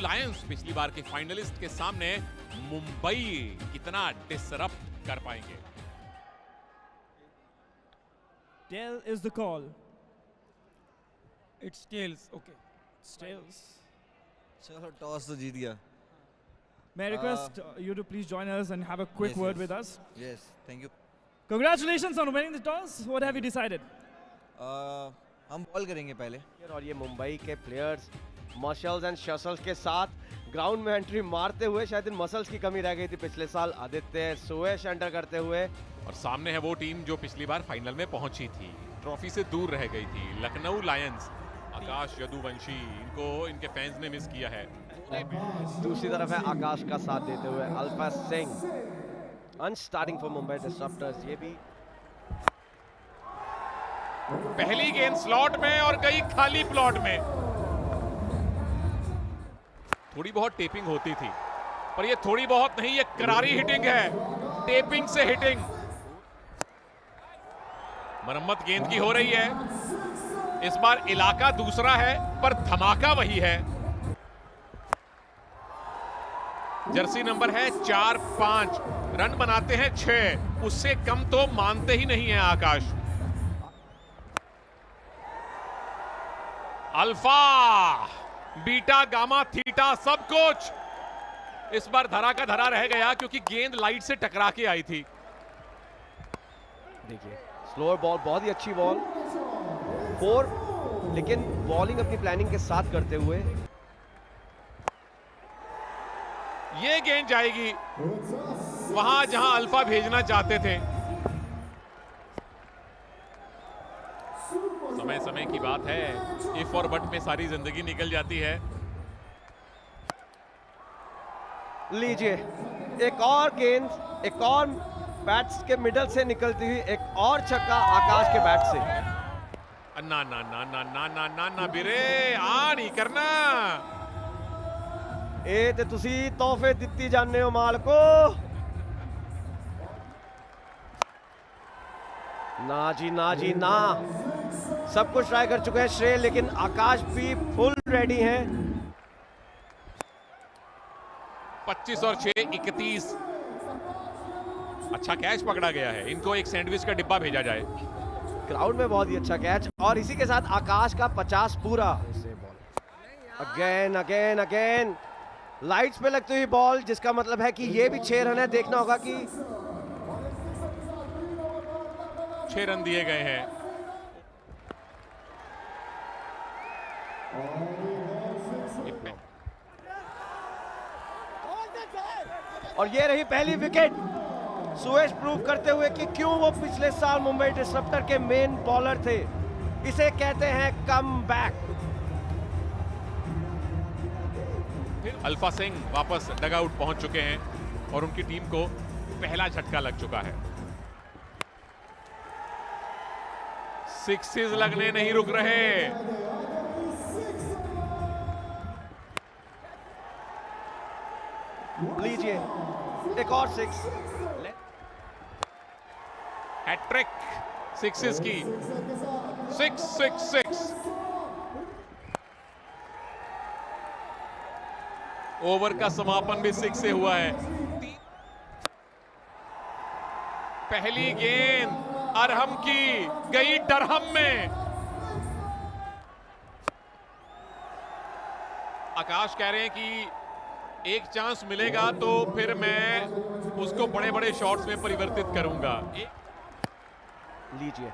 Lions पिछली बार के finalist के सामने मुंबई कितना डिसरप्ट कर पाएंगे। Tail is the call. It's tails. Okay. It's tails. चलो टॉस तो जीत गया। May I request you to please join us and have a quick word with us? Yes, thank you. Congratulations on winning the toss. What have you decided? हम ball करेंगे पहले। और ये मुंबई के players muscles and शसल्स के साथ ground में entry मारते हुए, शायद इन मसल्स की कमी रह गई थी पिछले साल आदित्य सुयश एंटर करते हुए। और सामने है वो टीम जो पिछली बार फाइनल में पहुंची थी, ट्रॉफी से दूर रह गई थी, लखनऊ लायंस। आकाश यदुवंशी, इनको इनके फैंस ने मिस किया है। दूसरी तरफ है आकाश का साथ देते हुए अल्फा सिंह। अनस्टार्टिंग फॉर मुंबई डिसरप्टर्स। ये भी पहली गेंद स्लॉट में और गई खाली प्लॉट में। थोड़ी बहुत टेपिंग होती थी, पर ये थोड़ी बहुत नहीं, ये करारी हिटिंग है, टेपिंग से हिटिंग। मरम्मत गेंद की हो रही है। इस बार इलाका दूसरा है, पर धमाका वही है। जर्सी नंबर है 4-5, रन बनाते हैं 6, उससे कम तो मानते ही नहीं है आकाश। अल्फा बीटा गामा थीटा सब कुछ इस बार धरा का धरा रह गया, क्योंकि गेंद लाइट से टकरा के आई थी। देखिए स्लोअर बॉल, बहुत ही अच्छी बॉल 4, लेकिन बॉलिंग अपनी प्लानिंग के साथ करते हुए। ये गेंद जाएगी वहां जहां अल्फा भेजना चाहते थे। समय समय की बात है, इफ और बट में सारी जिंदगी निकल जाती है। लीजिए एक और गेंद, एक और बैट्स के मिडल से निकलती हुई एक और छक्का आकाश के बैट से। ना ना ना ना ना ना ना ना बिरे आ नहीं करना। ए ते तुसी तोहफे दित्ती जाने हो माल को। ना जी ना जी ना, सब कुछ ट्राई कर चुके हैं श्रेय, लेकिन आकाश भी फुल रेडी हैं। 25 और 6 31। अच्छा कैच पकड़ा गया है, इनको एक सैंडविच का डिब्बा भेजा जाए। ग्राउंड में बहुत ही अच्छा कैच, और इसी के साथ आकाश का 50 पूरा। अगेन अगेन अगेन लाइट्स पे लगती हुई बॉल, जिसका मतलब है कि ये भी 6 रन है। देखना होगा कि 6 रन दिए गए हैं। और ये रही पहली विकेट। सुयश प्रूव करते हुए कि क्यों वो पिछले साल मुंबई डिसरप्टर के मेन बॉलर थे। इसे कहते हैं कम बैक। अल्फा सिंह वापस डगआउट पहुंच चुके हैं और उनकी टीम को पहला झटका लग चुका है। सिक्सेस लगने नहीं रुक रहे। लीजिए एक और 6। हैट्रिक सिक्सेस की। 6-6-6। ओवर का समापन भी 6 से हुआ है। पहली गेंद अरहम की गई डरहम में। आकाश कह रहे हैं कि एक चांस मिलेगा तो फिर मैं उसको बड़े बड़े शॉट्स में परिवर्तित करूंगा। लीजिए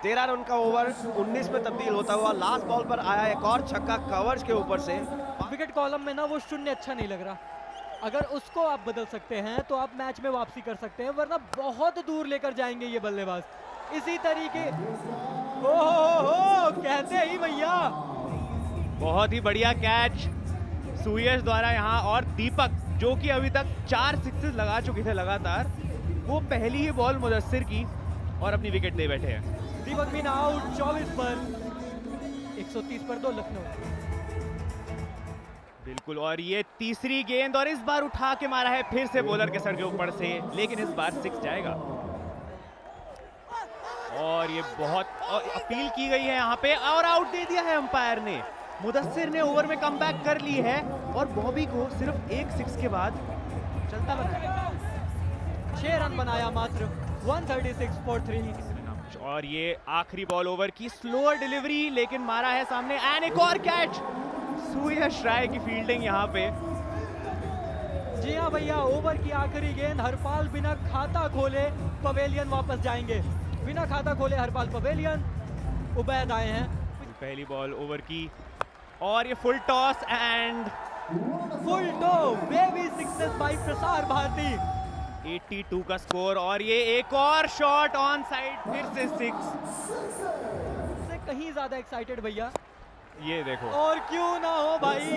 13 रन का ओवर 19 में तब्दील होता हुआ लास्ट बॉल पर आया एक और छक्का कवर्स के ऊपर से। विकेट कॉलम में ना वो शून्य अच्छा नहीं लग रहा। अगर उसको आप बदल सकते हैं तो आप मैच में वापसी कर सकते हैं, वरना बहुत दूर लेकर जाएंगे ये बल्लेबाज। इसी तरीके ओहो कहते ही भैया। बहुत ही बढ़िया कैच सुयश द्वारा यहाँ, और दीपक जो कि अभी तक 4 सिक्सेस लगा चुके थे लगातार, वो पहली ही बॉल मुदस्सिर की और अपनी विकेट ले बैठे हैं। दीपक मीन आउट 24 पर 130 पर 2 लखनऊ। बिल्कुल, और ये तीसरी गेंद, और इस बार उठा के मारा है फिर से बॉलर के सर के ऊपर से, लेकिन इस बार 6 जाएगा। और ये बहुत अपील की गई है यहाँ पे, और आउट दे दिया है अंपायर ने। मुदस्सिर ने ओवर में कमबैक कर ली है और बॉबी को सिर्फ एक 6 के बाद चलता बनाया। 6 रन बनाया मात्र, 136 for 3। और ये आखिरी बॉल ओवर की स्लोअर डिलीवरी, लेकिन मारा है सामने एंड एक और कैच। सुयश राय की फील्डिंग यहाँ पे। जी हाँ भैया, ओवर की आखिरी गेंद, हरपाल बिना खाता खोले पवेलियन वापस जाएंगे। बिना खाता खोले हरपाल पवेलियन। उबैद आए हैं। पहली बॉल ओवर की और ये full toss and full toe, baby sixes by Prasar Bharati. 82 का स्कोर और ये एक और शॉट ऑन साइड, फिर से 6। से कहीं ज्यादा एक्साइटेड भैया। ये देखो, और क्यों ना हो भाई,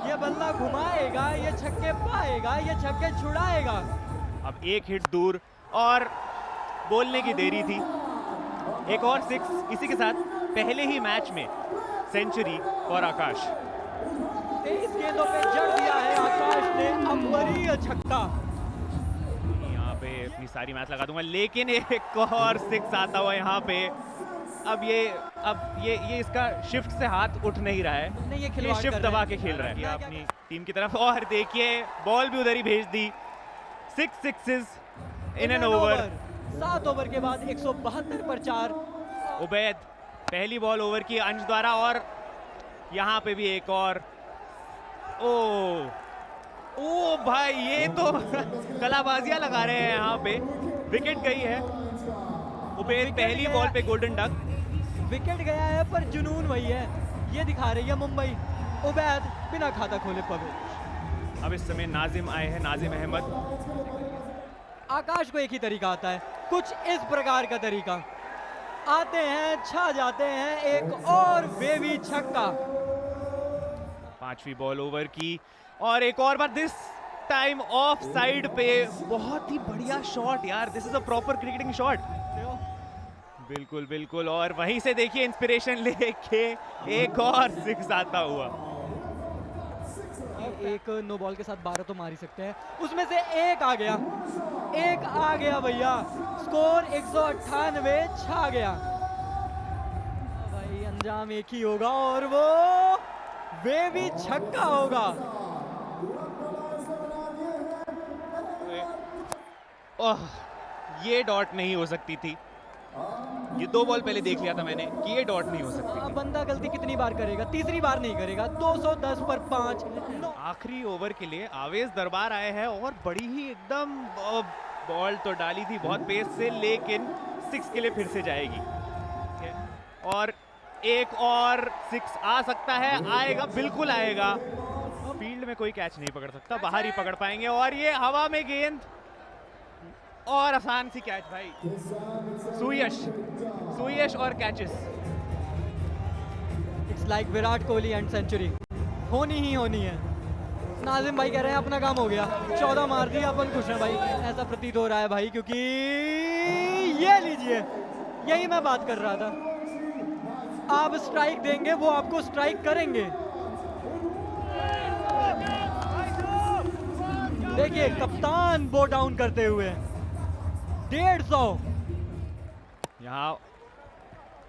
ये बल्ला घुमाएगा, ये छक्के पाएगा, ये छक्के छुड़ाएगा। अब एक हिट दूर और बोलने की देरी थी। एक और 6, इसी के साथ पहले ही मैच में सेंचुरी और आकाश। 23 गेंदों पे जड़ दिया है आकाश ने अम्बरीय छक्का। यहाँ पे अपनी सारी मैच लगा दूंगा, लेकिन एक और 6 आता हुआ यहाँ पे। अब ये इसका शिफ्ट से हाथ उठ नहीं रहा है। नहीं, ये ये खिलवाड़ शिफ्ट कर रहे दबा हैं। के खेल रहा है क्या- अपनी टीम की तरफ। और देखिए बॉल भी उधर ही भेज दी। 6 sixes in an over. 7 over के बाद 172 पर 4। उबैद पहली बॉल ओवर की अंश द्वारा और यहाँ पे भी एक और। ओ भाई, ये तो कलाबाजियां लगा रहे हैं यहाँ पे। विकेट गई है। उबैद पहली बॉल पे गोल्डन डक। विकेट गया है पर जुनून वही है, ये दिखा रही है मुंबई। उबैद बिना खाता खोले पवेल। अब इस समय नाजिम आए हैं, नाजिम अहमद। आकाश को एक ही तरीका आता है, कुछ इस प्रकार का तरीका। आते हैं, छा जाते हैं, एक और बेबी छक्का। 5वीं बॉल ओवर की और एक और बार, दिस टाइम ऑफ साइड पे। बहुत ही बढ़िया शॉट यार, this is a proper cricketing shot. बिल्कुल बिल्कुल, और वहीं से देखिए इंस्पिरेशन लेके एक और 6 आता हुआ। एक नो बॉल के साथ 12 तो मार ही सकते हैं, उसमें से एक आ गया। एक आ गया भैया, स्कोर 198 छा गया। भाई अंजाम एक ही होगा और वो बेबी छक्का होगा। ओह, ये डॉट नहीं हो सकती थी। ये 2 बॉल पहले देख लिया था मैंने कि ये डॉट नहीं हो सकती अब थी। बंदा गलती कितनी बार करेगा, तीसरी बार नहीं करेगा। 210 पर 5। आखिरी ओवर के लिए आवेश दरबार आए हैं और बड़ी ही एकदम बॉल तो डाली थी बहुत पेस से, लेकिन 6 के लिए फिर से जाएगी। ठीक है? और एक और 6 आ सकता है, आएगा, बिल्कुल आएगा। फील्ड में कोई कैच नहीं पकड़ सकता, बाहर ही पकड़ पाएंगे। और ये हवा में गेंद और आसान सी कैच भाई। सुयश और catches. It's like Virat Kohli and century, होनी ही होनी है। नाजिम भाई कह रहे हैं अपना काम हो गया, 14 मार दिया, अपन खुश हैं भाई। ऐसा प्रतीत हो रहा है भाई, क्योंकि ये लीजिए, यही मैं बात कर रहा था। आप स्ट्राइक देंगे, वो आपको स्ट्राइक करेंगे। देखिए कप्तान बो डाउन करते हुए 150। यहाँ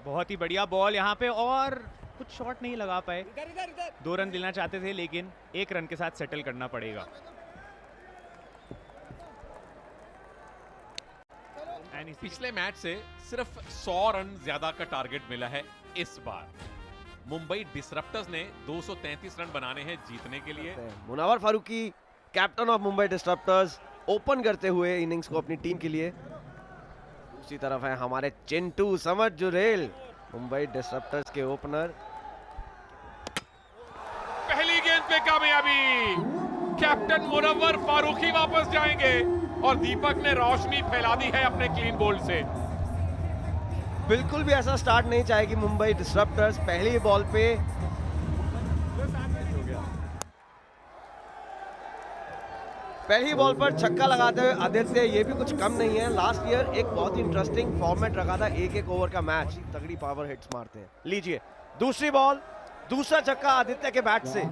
बहुत ही बढ़िया बॉल यहाँ पे, और कुछ शॉट नहीं लगा पाए। 2 रन लेना चाहते थे, लेकिन 1 रन के साथ सेटल करना पड़ेगा। पिछले मैच से सिर्फ 100 रन ज्यादा का टारगेट मिला है इस बार। मुंबई डिसरप्टर्स ने 233 रन बनाने हैं जीतने के लिए। Munawar Faruqui, captain of Mumbai Disruptors, open करते हुए इनिंग्स को अपनी टीम के लिए। दूसरी तरफ है हमारे चिंटू समझ जुरेल, मुंबई डिसरप्टर्स के ओपनर। पहली गेंद पे कामयाबी, कैप्टन मुनव्वर फारूकी वापस जाएंगे और दीपक ने रोशनी फैला दी है अपने क्लीन बोल्ड से। बिल्कुल भी ऐसा स्टार्ट नहीं चाहेगी मुंबई डिसरप्टर्स। पहली बॉल पे पहली बॉल पर छक्का लगाते हुए आदित्य, ये भी कुछ कम नहीं है। लास्ट ईयर एक बहुत ही इंटरेस्टिंग फॉर्मेट रखा था, 1-1 ओवर का मैच, तगड़ी पावर हिट्स मारते हैं। लीजिए दूसरी बॉल, दूसरा छक्का आदित्य के बैट से।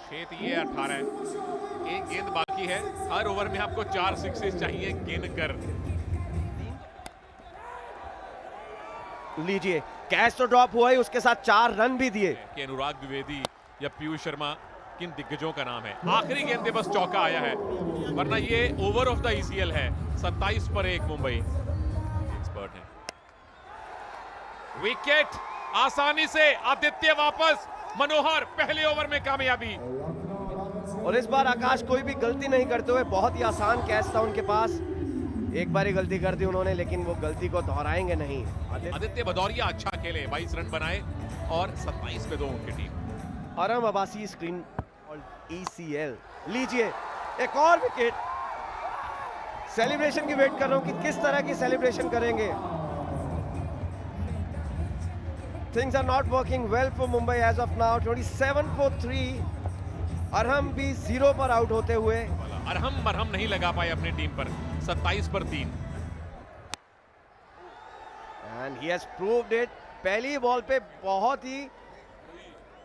6 ये 18, एक गेंद बाकी है। हर ओवर में आपको 4 सिक्सेस चाहिए गिन कर। लीजिए, कैच तो ड्रॉप हुआ ही, उसके साथ 4 रन भी दिए। कि अनुराग द्विवेदी या पीयूष शर्मा किन दिग्गजों का नाम है। आखिरी गेंद पे बस चौका आया है, वरना ये ओवर ऑफ द ईसीएल है। 27 पर 1 मुंबई एक्सपर्ट है। विकेट आसानी से आदित्य वापस, मनोहर पहले ओवर में कामयाबी। और इस बार आकाश कोई भी गलती नहीं करते हुए, बहुत ही आसान कैच था उनके पास। एक बार ही गलती कर दी उन्होंने, लेकिन वो गलती को दोहराएंगे नहीं। आदित्य भदौरिया अच्छा खेले, 22 रन बनाए और 27 पे 2 उनकी टीम। अरम Abbasi screen ECL। लीजिए, एक और विकेट। सेलिब्रेशन की वेट कर रहा हूं कि किस तरह की सेलिब्रेशन करेंगे। Things are not working well for Mumbai as of now. 27 for 3। Arham भी 0 पर आउट होते हुए। अरहम मरहम नहीं लगा पाए अपनी टीम पर। 27 पर 3। And he has proved it. पहली बॉल पे बहुत ही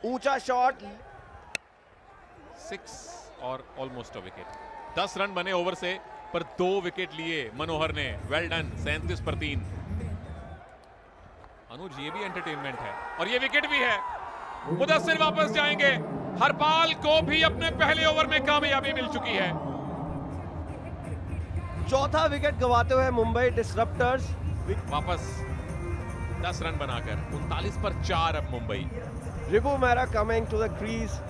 ऊंचा शॉट। 6 और ऑलमोस्ट अ विकेट। 10 रन बने ओवर से, पर 2 विकेट लिए मनोहर ने। Well done. 37 पर 3। अनुज, ये भी एंटरटेनमेंट है और ये विकेट भी है। मुदस्सिर वापस जाएंगे। हरपाल को भी अपने पहले ओवर में कामयाबी मिल चुकी है। चौथा विकेट गंवाते हुए मुंबई डिसरप्टर्स वापस 10 रन बनाकर 39 पर 4 अब Mumbai. Ribbu Mehra coming to the crease.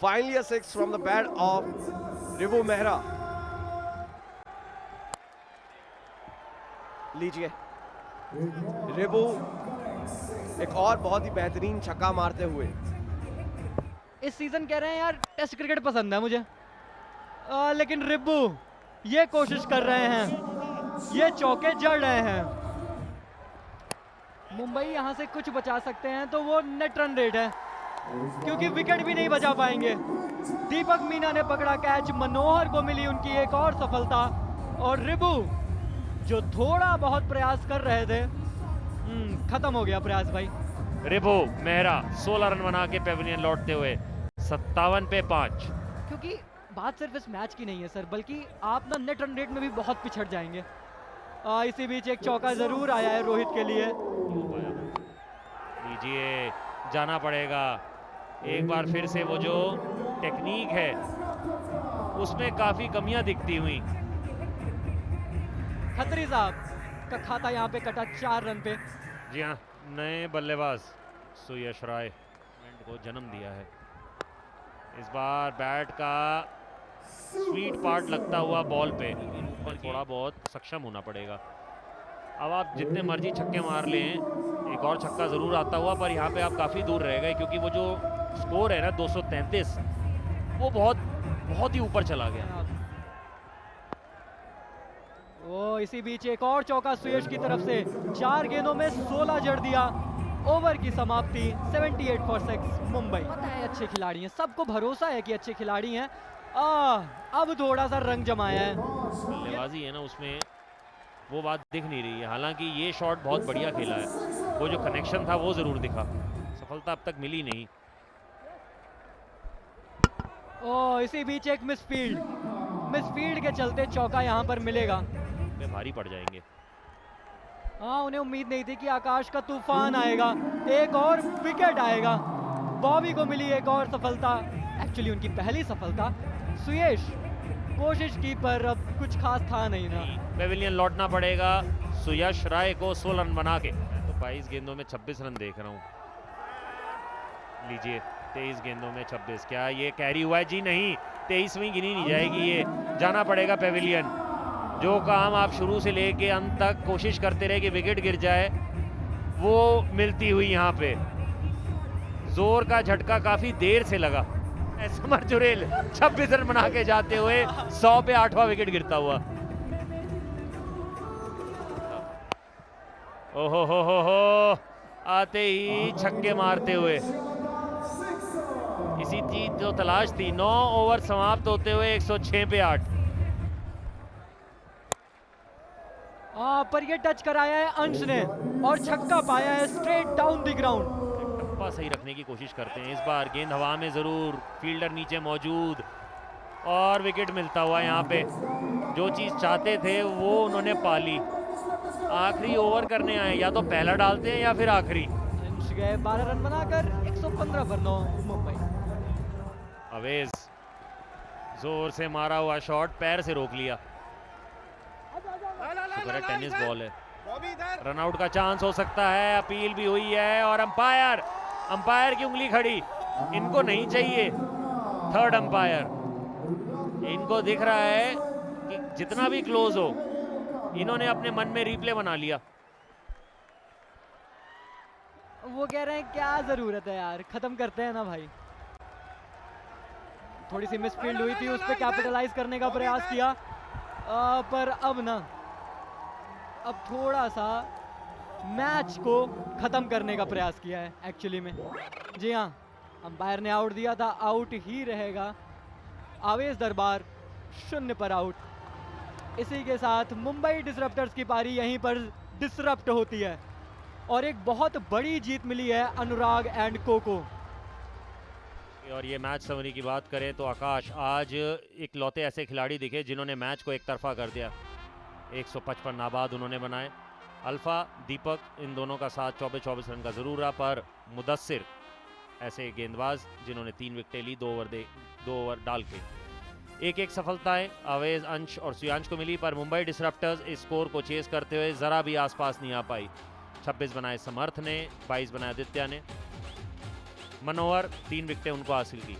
Finally a 6 from the bat of Ribbu Mehra. लीजिए, रिबू एक और बहुत ही बेहतरीन छक्का मारते हुए। इस सीजन कह रहे हैं यार टेस्ट क्रिकेट पसंद है मुझे, लेकिन रिब्बू ये कोशिश कर रहे हैं, ये चौके जड़ रहे हैं। मुंबई यहां से कुछ बचा सकते हैं तो वो नेट रन रेट है, क्योंकि विकेट भी नहीं बचा पाएंगे। दीपक मीना ने पकड़ा कैच, मनोहर को मिली उनकी एक और सफलता, और रिबू जो थोड़ा बहुत प्रयास कर रहे थे, खत्म हो गया प्रयास भाई। रिबू मेहरा 16 रन बना के पेविलियन लौटते हुए 57 पे 5। क्योंकि बात सिर्फ इस मैच की नहीं है सर, बल्कि आप ना नेट रन रेट में भी बहुत पिछड़ जाएंगे। इसी बीच एक चौका जरूर आया है रोहित के लिए। लीजिए, जाना पड़ेगा एक बार फिर से। वो जो टेक्निक है उसमें काफी कमियां दिखती हुई। खत्री साहब का खाता यहाँ पे कटा 4 रन पे। जी हाँ, नए बल्लेबाज सुयश राय को जन्म दिया है। इस बार बैट का स्वीट पार्ट लगता हुआ बॉल पे, पर थोड़ा बहुत सक्षम होना पड़ेगा। अब आप जितने मर्जी छक्के मार लें, एक और छक्का जरूर आता हुआ, पर यहाँ पे आप काफी दूर रह गए, क्योंकि वो जो स्कोर है ना 233, वो बहुत ही ऊपर चला गया। वो इसी बीच एक और चौका सुयश की तरफ से। 4 गेंदों में 16 जड़ दिया। ओवर की समाप्ति 78 for 6 मुंबई। पता है अच्छे खिलाड़ी हैं, सबको भरोसा है कि अच्छे खिलाड़ी हैं। अब थोड़ा सा रंग जमाया है। बल्लेबाजी है ना, उसमें वो बात दिख नहीं रही है। हालांकि ये शॉट बहुत बढ़िया खेला है, वो जो कनेक्शन था वो जरूर दिखा। सफलता अब तक मिली नहीं। इसी बीच एक मिसफील्ड के चलते चौका यहाँ पर मिलेगा। में भारी पड़ जाएंगे। उन्हें उम्मीद नहीं थी कि आकाश का तूफान आएगा, एक और विकेट आएगा। बॉबी को मिली एक और सफलता, एक्चुअली उनकी पहली सफलता। सुयश कोशिश की, पर अब कुछ खास था नहीं ना। पेविलियन लौटना पड़ेगा सुयश राय को 16 रन बना के। तो 22 गेंदों में 26 रन देख रहा हूँ। लीजिए, 23 गेंदों में 26। क्या ये कैरी हुआ है? जी नहीं, 23वीं गिनी नहीं जाएगी। ये जाना पड़ेगा पेविलियन। जो काम आप शुरू से लेके अंत तक कोशिश करते रहे कि विकेट गिर जाए, वो मिलती हुई यहाँ पे। जोर का झटका काफी देर से लगा। समर जुरेल 26 रन बना के जाते हुए 100 पे 8वां विकेट गिरता हुआ। ओहो हो आते ही छक्के मारते हुए। इसी चीज जो तलाश थी। 9 ओवर समाप्त होते हुए 106 पे 8। पर ये टच कराया है अंश ने और छक्का पाया है स्ट्रेट डाउन द ग्राउंड। टप्पा सही रखने की कोशिश करते हैं इस बार। गेंद हवा में जरूर, फील्डर नीचे मौजूद, और विकेट मिलता हुआ यहाँ पे। जो चीज़ चाहते थे वो उन्होंने पाली। आखिरी ओवर करने आए, या तो पहला डालते हैं या फिर आखिरी। अंश गए 12 रन बनाकर 115 पर 9 मुंबई। अवेज जोर से मारा हुआ शॉट, पैर से रोक लिया। शुक्र है टेनिस बॉल है। रनआउट का चांस हो सकता है, अपील भी हुई है और अंपायर की उंगली खड़ी। इनको नहीं चाहिए थर्ड अंपायर। इनको दिख रहा है कि जितना भी क्लोज हो, इन्होंने अपने मन में रिप्ले बना लिया। वो कह रहे हैं क्या जरूरत है यार, खत्म करते हैं ना भाई। थोड़ी सी मिसफील्ड हुई थी, उस पर कैपिटलाइज करने का प्रयास किया, पर अब थोड़ा सा मैच को खत्म करने का प्रयास किया है एक्चुअली में। जी हाँ, अंपायर ने आउट दिया था, आउट ही रहेगा। आवेश दरबार 0 पर आउट। इसी के साथ मुंबई डिसरप्टर्स की पारी यहीं पर डिसरप्ट होती है और एक बहुत बड़ी जीत मिली है अनुराग एंड को। और ये मैच समरी की बात करें तो आकाश, आज इकलौते ऐसे खिलाड़ी दिखे जिन्होंने मैच को एक तरफा कर दिया। 155 नाबाद उन्होंने बनाए। अल्फा, दीपक, इन दोनों का साथ 24-24 रन का जरूर रहा, पर मुदस्सिर ऐसे गेंदबाज जिन्होंने 3 विकेटें ली 2 ओवर डाल के। एक सफलताएं अवेज, अंश और सुयांश को मिली, पर मुंबई डिसरप्टर्स इस स्कोर को चेस करते हुए जरा भी आसपास नहीं आ पाई। 26 बनाए समर्थ ने, 22 बनाए आदित्य ने। मनोहर 3 विकेटें उनको हासिल की।